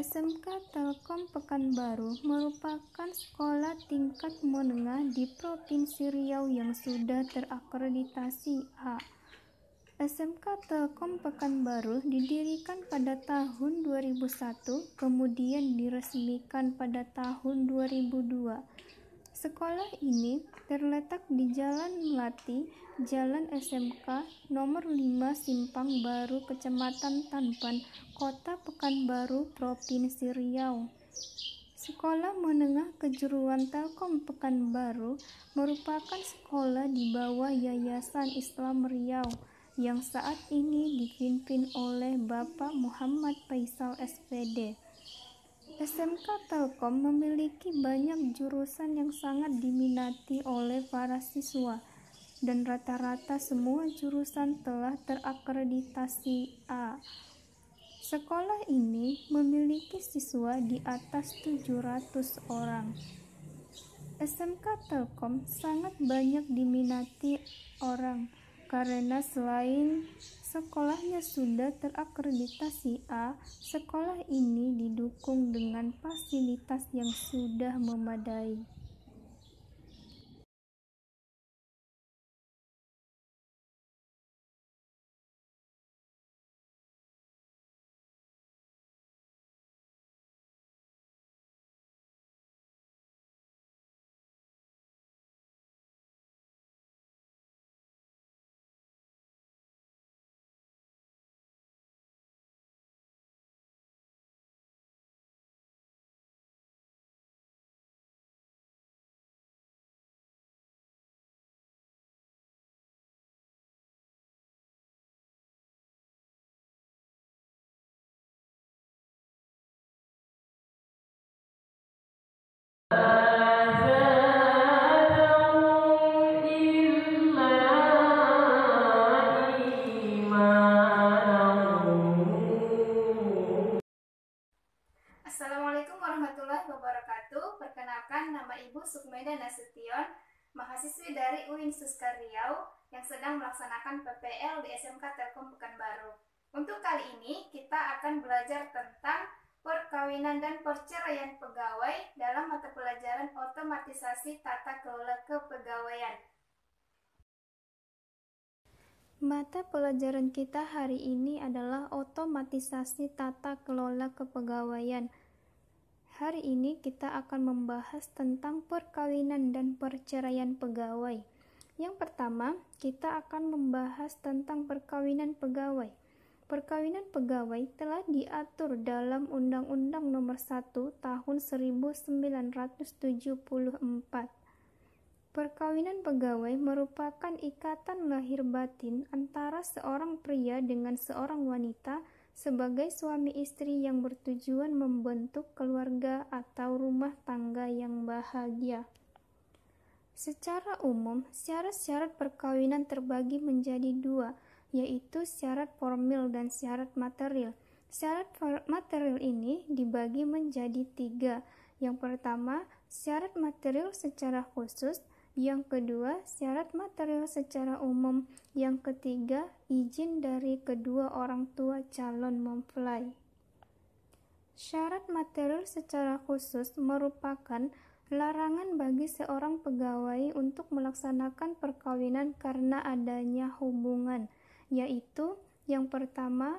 SMK Telkom Pekanbaru merupakan sekolah tingkat menengah di Provinsi Riau yang sudah terakreditasi A. SMK Telkom Pekanbaru didirikan pada tahun 2001, kemudian diresmikan pada tahun 2002. Sekolah ini terletak di Jalan Melati, Jalan SMK nomor 5 Simpang Baru, Kecamatan Tanpan, Kota Pekanbaru, Provinsi Riau. Sekolah Menengah Kejuruan Telkom Pekanbaru merupakan sekolah di bawah Yayasan Islam Riau yang saat ini dipimpin oleh Bapak Muhammad Faisal SPD. SMK Telkom memiliki banyak jurusan yang sangat diminati oleh para siswa, dan rata-rata semua jurusan telah terakreditasi A. Sekolah ini memiliki siswa di atas 700 orang. SMK Telkom sangat banyak diminati orang karena selain sekolahnya sudah terakreditasi A, sekolah ini didukung dengan fasilitas yang sudah memadai. Assalamualaikum warahmatullahi wabarakatuh. Perkenalkan, nama Ibu Sukmeda Nasution, mahasiswi dari UIN Suskar Riau yang sedang melaksanakan PPL di SMK Telkom Pekanbaru. Untuk kali ini kita akan belajar tentang perkawinan dan perceraian pegawai dalam mata pelajaran otomatisasi tata kelola kepegawaian. Mata pelajaran kita hari ini adalah otomatisasi tata kelola kepegawaian. Hari ini kita akan membahas tentang perkawinan dan perceraian pegawai. Yang pertama, kita akan membahas tentang perkawinan pegawai. Perkawinan pegawai telah diatur dalam Undang-Undang Nomor 1 Tahun 1974. Perkawinan pegawai merupakan ikatan lahir batin antara seorang pria dengan seorang wanita sebagai suami istri yang bertujuan membentuk keluarga atau rumah tangga yang bahagia. Secara umum, syarat-syarat perkawinan terbagi menjadi dua, yaitu syarat formil dan syarat material. Syarat material ini dibagi menjadi tiga. Yang pertama, syarat material secara khusus. Yang kedua, syarat material secara umum. Yang ketiga, izin dari kedua orang tua calon mempelai. Syarat material secara khusus merupakan larangan bagi seorang pegawai untuk melaksanakan perkawinan karena adanya hubungan, yaitu yang pertama,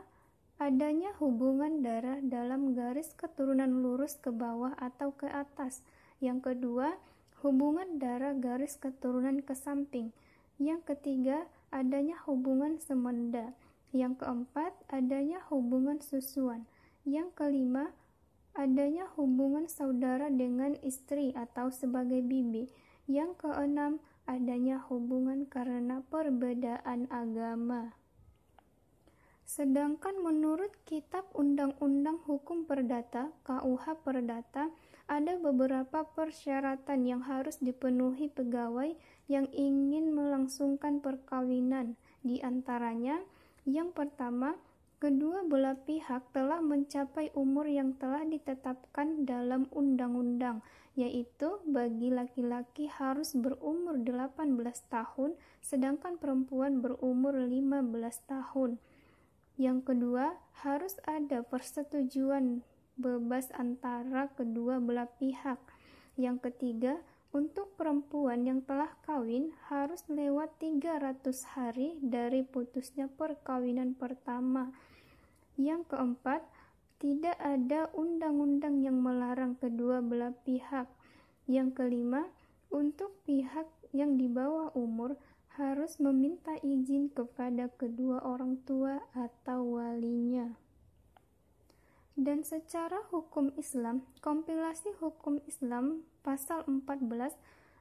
adanya hubungan darah dalam garis keturunan lurus ke bawah atau ke atas. Yang kedua, hubungan darah garis keturunan ke samping. Yang ketiga, adanya hubungan semenda. Yang keempat, adanya hubungan susuan. Yang kelima, adanya hubungan saudara dengan istri atau sebagai bibi. Yang keenam, adanya hubungan karena perbedaan agama. Sedangkan menurut Kitab Undang-Undang Hukum Perdata (KUH Perdata), ada beberapa persyaratan yang harus dipenuhi pegawai yang ingin melangsungkan perkawinan. Di antaranya, yang pertama, kedua belah pihak telah mencapai umur yang telah ditetapkan dalam undang-undang, yaitu bagi laki-laki harus berumur 18 tahun, sedangkan perempuan berumur 15 tahun. Yang kedua, harus ada persetujuan bebas antara kedua belah pihak. Yang ketiga, untuk perempuan yang telah kawin harus lewat 300 hari dari putusnya perkawinan pertama. Yang keempat, tidak ada undang-undang yang melarang kedua belah pihak. Yang kelima, untuk pihak yang di bawah umur harus meminta izin kepada kedua orang tua atau walinya. Dan secara hukum Islam, kompilasi hukum Islam pasal 14,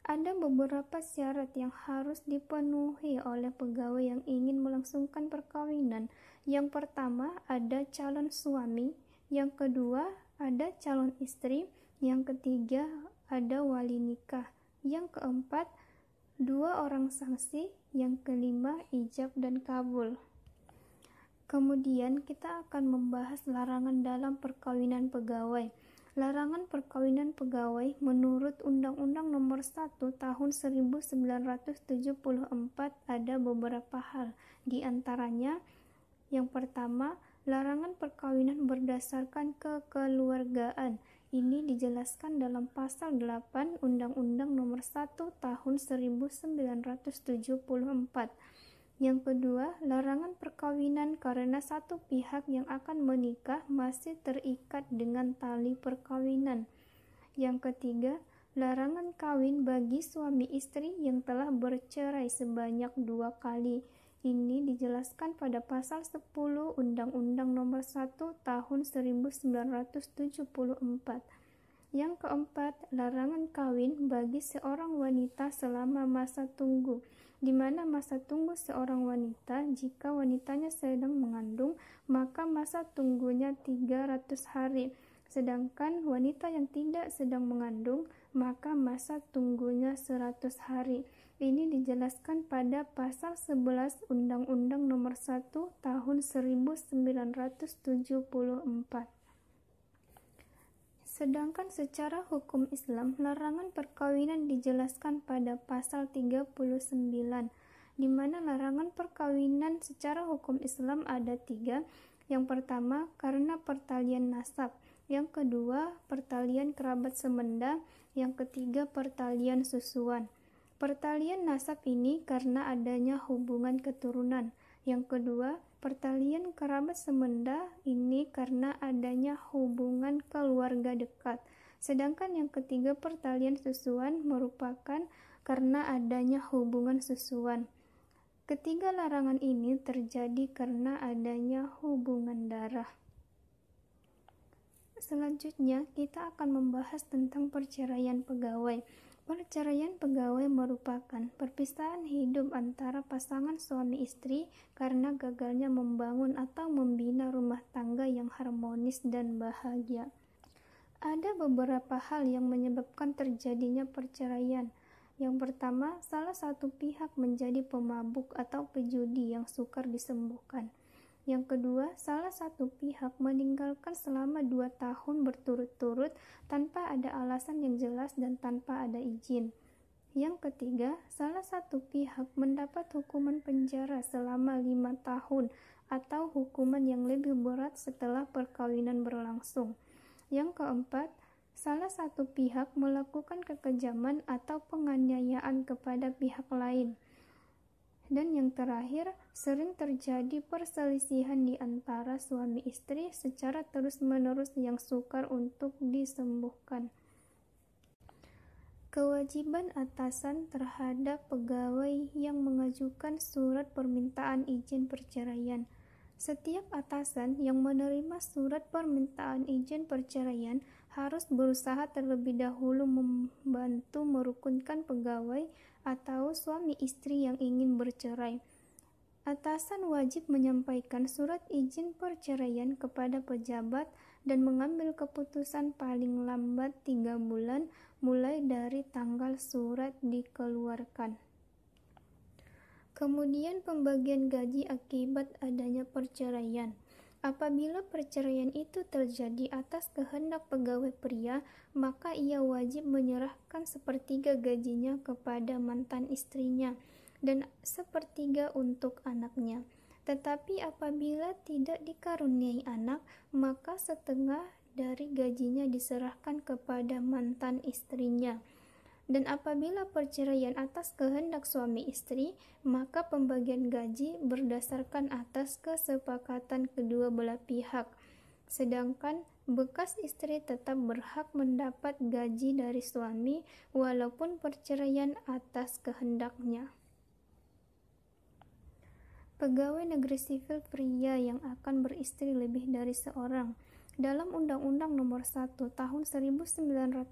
ada beberapa syarat yang harus dipenuhi oleh pegawai yang ingin melangsungkan perkawinan. Yang pertama, ada calon suami. Yang kedua, ada calon istri. Yang ketiga, ada wali nikah. Yang keempat, 2 orang saksi. Yang kelima, ijab dan kabul. Kemudian kita akan membahas larangan dalam perkawinan pegawai. Larangan perkawinan pegawai menurut Undang-Undang Nomor 1 Tahun 1974 ada beberapa hal. Di antaranya, yang pertama, larangan perkawinan berdasarkan kekeluargaan. Ini dijelaskan dalam pasal 8 Undang-Undang Nomor 1 Tahun 1974. Yang kedua, larangan perkawinan karena satu pihak yang akan menikah masih terikat dengan tali perkawinan. Yang ketiga, larangan kawin bagi suami istri yang telah bercerai sebanyak 2 kali. Ini dijelaskan pada pasal 10 Undang-Undang Nomor 1 Tahun 1974. Yang keempat, larangan kawin bagi seorang wanita selama masa tunggu, di mana masa tunggu seorang wanita, jika wanitanya sedang mengandung, maka masa tunggunya 300 hari. Sedangkan wanita yang tidak sedang mengandung, maka masa tunggunya 100 hari. Ini dijelaskan pada pasal 11 Undang-Undang Nomor 1 Tahun 1974. Sedangkan secara hukum Islam, larangan perkawinan dijelaskan pada pasal 39, di mana larangan perkawinan secara hukum Islam ada 3. Yang pertama, karena pertalian nasab. Yang kedua, pertalian kerabat semenda. Yang ketiga, pertalian susuan. Pertalian nasab ini karena adanya hubungan keturunan. Yang kedua, pertalian kerabat semenda ini karena adanya hubungan keluarga dekat. Sedangkan yang ketiga, pertalian susuan merupakan karena adanya hubungan susuan. Ketiga larangan ini terjadi karena adanya hubungan darah. Selanjutnya, kita akan membahas tentang perceraian pegawai. Perceraian pegawai merupakan perpisahan hidup antara pasangan suami istri karena gagalnya membangun atau membina rumah tangga yang harmonis dan bahagia. Ada beberapa hal yang menyebabkan terjadinya perceraian. Yang pertama, salah satu pihak menjadi pemabuk atau pejudi yang sukar disembuhkan. Yang kedua, salah satu pihak meninggalkan selama 2 tahun berturut-turut tanpa ada alasan yang jelas dan tanpa ada izin. Yang ketiga, salah satu pihak mendapat hukuman penjara selama 5 tahun atau hukuman yang lebih berat setelah perkawinan berlangsung. Yang keempat, salah satu pihak melakukan kekejaman atau penganiayaan kepada pihak lain. Dan yang terakhir, sering terjadi perselisihan di antara suami istri secara terus-menerus yang sukar untuk disembuhkan. Kewajiban atasan terhadap pegawai yang mengajukan surat permintaan izin perceraian. Setiap atasan yang menerima surat permintaan izin perceraian harus berusaha terlebih dahulu membantu merukunkan pegawai atau suami istri yang ingin bercerai. Atasan wajib menyampaikan surat izin perceraian kepada pejabat dan mengambil keputusan paling lambat 3 bulan mulai dari tanggal surat dikeluarkan. Kemudian pembagian gaji akibat adanya perceraian. Apabila perceraian itu terjadi atas kehendak pegawai pria, maka ia wajib menyerahkan 1/3 gajinya kepada mantan istrinya dan 1/3 untuk anaknya. Tetapi apabila tidak dikaruniai anak, maka 1/2 dari gajinya diserahkan kepada mantan istrinya. Dan apabila perceraian atas kehendak suami istri, maka pembagian gaji berdasarkan atas kesepakatan kedua belah pihak. Sedangkan bekas istri tetap berhak mendapat gaji dari suami walaupun perceraian atas kehendaknya. Pegawai negeri sipil pria yang akan beristri lebih dari seorang. Dalam Undang-Undang Nomor 1 Tahun 1974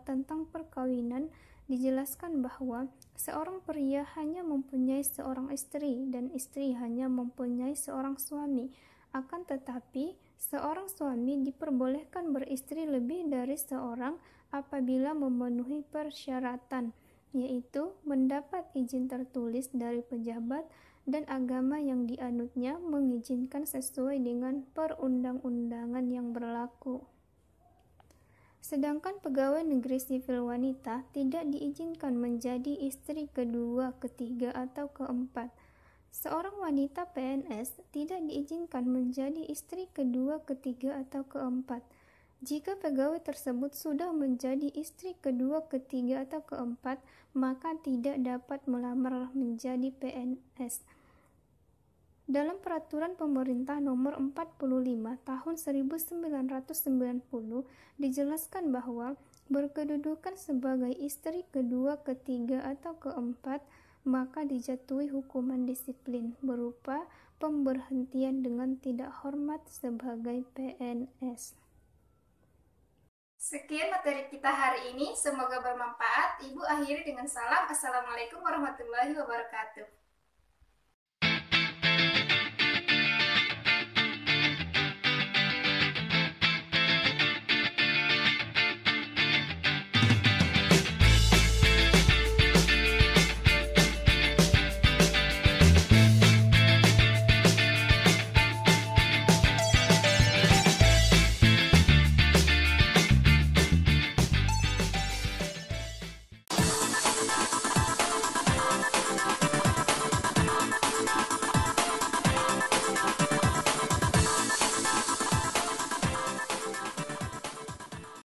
tentang perkawinan dijelaskan bahwa seorang pria hanya mempunyai seorang istri dan istri hanya mempunyai seorang suami. Akan tetapi, seorang suami diperbolehkan beristri lebih dari seorang apabila memenuhi persyaratan, yaitu mendapat izin tertulis dari pejabat dan agama yang dianutnya mengizinkan sesuai dengan perundang-undangan yang berlaku. Sedangkan pegawai negeri sipil wanita tidak diizinkan menjadi istri kedua, ketiga, atau keempat. Seorang wanita PNS tidak diizinkan menjadi istri kedua, ketiga, atau keempat. Jika pegawai tersebut sudah menjadi istri kedua, ketiga, atau keempat, maka tidak dapat melamar menjadi PNS. Dalam Peraturan Pemerintah Nomor 45 Tahun 1990 dijelaskan bahwa berkedudukan sebagai istri kedua, ketiga, atau keempat, maka dijatuhi hukuman disiplin berupa pemberhentian dengan tidak hormat sebagai PNS. Sekian materi kita hari ini, semoga bermanfaat. Ibu akhiri dengan salam. Assalamualaikum warahmatullahi wabarakatuh.